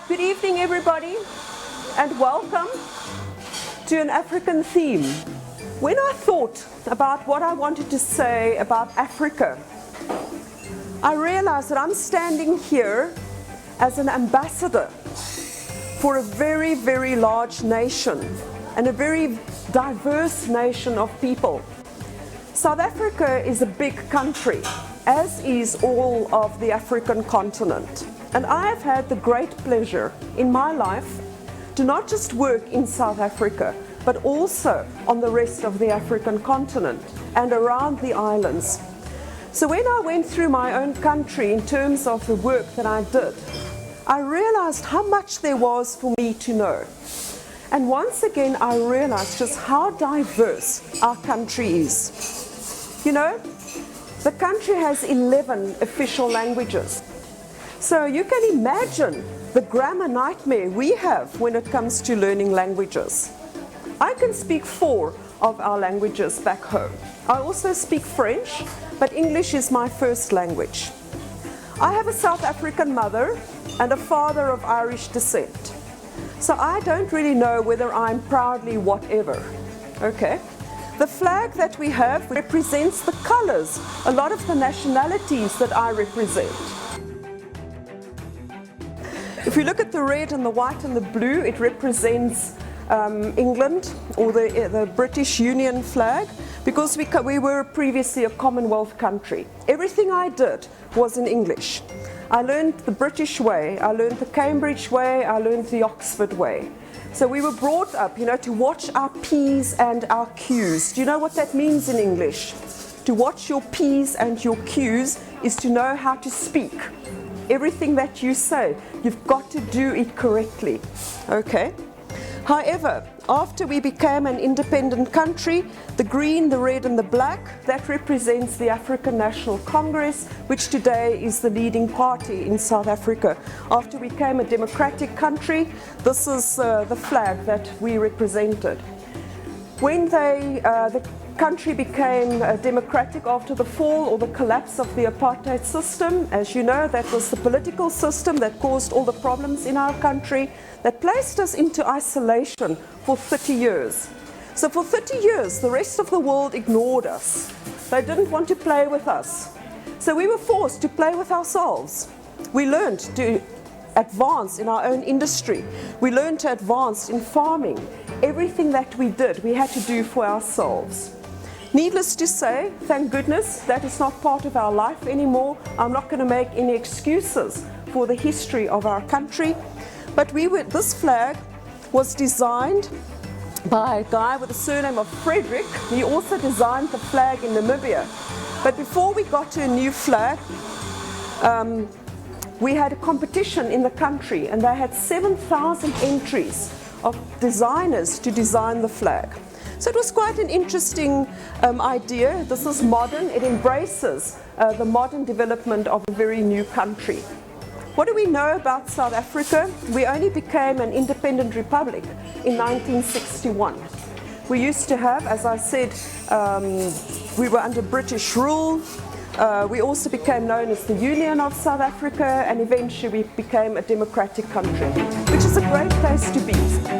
Good evening, everybody, and welcome to an African theme. When I thought about what I wanted to say about Africa, I realized that I'm standing here as an ambassador for a very, very large nation and a very diverse nation of people. South Africa is a big country, as is all of the African continent. And I have had the great pleasure in my life to not just work in South Africa, but also on the rest of the African continent and around the islands. So when I went through my own country in terms of the work that I did, I realized how much there was for me to know. And once again, I realized just how diverse our country is. You know, the country has 11 official languages. So you can imagine the grammar nightmare we have when it comes to learning languages. I can speak 4 of our languages back home. I also speak French, but English is my first language. I have a South African mother and a father of Irish descent. So I don't really know whether I'm proudly whatever. Okay? The flag that we have represents the colors, a lot of the nationalities that I represent. If you look at the red and the white and the blue, it represents England, or the British Union flag, because we were previously a Commonwealth country. Everything I did was in English. I learned the British way, I learned the Cambridge way, I learned the Oxford way. So we were brought up, you know, to watch our P's and our Q's. Do you know what that means in English? To watch your P's and your Q's is to know how to speak. Everything that you say, you've got to do it correctly. Okay? However, after we became an independent country, the green, the red and the black, that represents the African National Congress, which today is the leading party in South Africa. After we became a democratic country, this is the flag that we represented. When the country became democratic after the fall or the collapse of the apartheid system, as you know, that was the political system that caused all the problems in our country, that placed us into isolation for 30 years. So for 30 years, the rest of the world ignored us. They didn't want to play with us. So we were forced to play with ourselves. We learned to advance in our own industry. We learned to advance in farming. Everything that we did, we had to do for ourselves. Needless to say, thank goodness, that is not part of our life anymore. I'm not going to make any excuses for the history of our country. But this flag was designed by a guy with the surname of Frederick. He also designed the flag in Namibia. But before we got to a new flag, we had a competition in the country, and they had 7,000 entries of designers to design the flag. So it was quite an interesting idea. This is modern. It embraces the modern development of a very new country. What do we know about South Africa? We only became an independent republic in 1961. We used to have, as I said, we were under British rule. We also became known as the Union of South Africa, and eventually we became a democratic country, which is a great place to be.